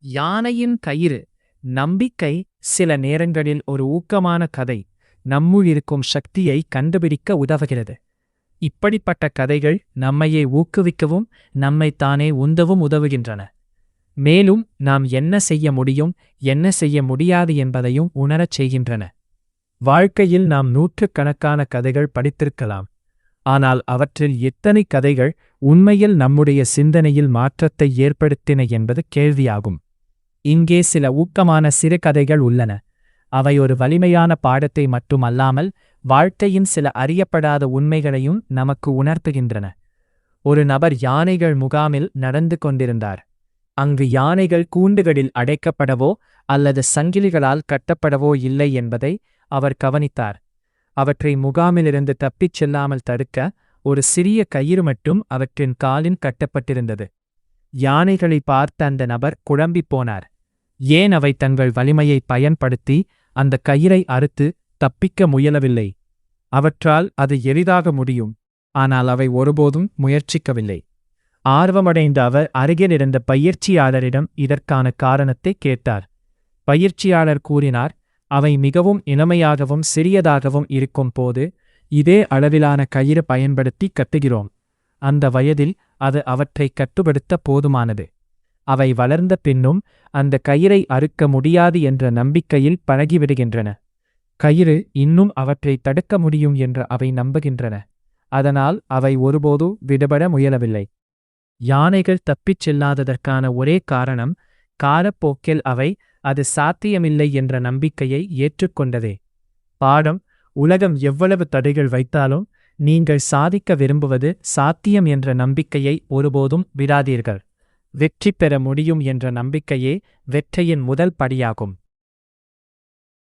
யானையின் கயிறு நம்பிக்கை சில நேரங்களில் ஒரு ஊக்கமான கதை நம்முள் இருக்கும் சக்தியை கண்டுபிடிக்க உதவுகிறது. இப்படிப்பட்ட கதைகள் நம்மையே ஊக்குவிக்கவும் நம்மைத்தானே உந்தவும் உதவுகின்றன. மேலும் நாம் என்ன செய்ய முடியும் என்ன செய்ய முடியாது என்பதையும் உணரச் செய்கின்றன. வாழ்க்கையில் நாம் நூற்றுக்கணக்கான கதைகள் படித்திருக்கலாம். ஆனால் அவற்றில் எத்தனை கதைகள் உண்மையில் நம்முடைய சிந்தனையில் மாற்றத்தை ஏற்படுத்தின என்பது கேள்வியாகும். இங்கே சில ஊக்கமான சிறுகதைகள் உள்ளன. அவை ஒரு வலிமையான பாடத்தை மட்டுமல்லாமல் வாழ்க்கையின் சில அறியப்படாத உண்மைகளையும் நமக்கு உணர்த்துகின்றன. ஒரு நபர் யானைகள் முகாமில் நடந்து கொண்டிருந்தார். அங்கு யானைகள் கூண்டுகளில் அடைக்கப்படவோ அல்லது சங்கிலிகளால் கட்டப்படவோ இல்லை என்பதை அவர் கவனித்தார். அவற்றை முகாமிலிருந்து தப்பிச் செல்லாமல் தடுக்க ஒரு சிறிய கயிறு மட்டும் அவற்றின் காலில் கட்டப்பட்டிருந்தது. யானைகளை பார்த்த அந்த நபர் குழம்பிப் போனார். ஏன் அவை தங்கள் வலிமையை பயன்படுத்தி அந்த கயிறை அறுத்து தப்பிக்க முயலவில்லை? அவற்றால் அது எளிதாக முடியும். ஆனால் அவை ஒருபோதும் முயற்சிக்கவில்லை. ஆர்வமடைந்த அவர் அருகில் இருந்த பயிற்சியாளரிடம் இதற்கான காரணத்தை கேட்டார். பயிற்சியாளர் கூறினார், அவை மிகவும் இளமையாகவும் சிறியதாகவும் இருக்கும் போது இதே அளவிலான கயிறு பயன்படுத்தி கட்டுகிறோம். அந்த வயதில் அது அவற்றை கட்டுப்படுத்த போதுமானது. அவை வளர்ந்த பின்னும் அந்த கயிறை அறுக்க முடியாது என்ற நம்பிக்கையில் பழகிவிடுகின்றன. கயிறு இன்னும் அவற்றை தடுக்க முடியும் என்று அவை நம்புகின்றன. அதனால் அவை ஒருபோதும் விடுபட முயலவில்லை. யானைகள் தப்பிச் செல்லாததற்கான ஒரே காரணம் காலப்போக்கில் அவை அது சாத்தியமில்லை என்ற நம்பிக்கையை ஏற்றுக்கொண்டதே. பாடம்: உலகம் எவ்வளவு தடைகள் வைத்தாலும் நீங்கள் சாதிக்க விரும்புவது சாத்தியம் என்ற நம்பிக்கையை ஒருபோதும் விடாதீர்கள். வெற்றி பெற முடியும் என்ற நம்பிக்கையே வெற்றியின் முதல் படியாகும்.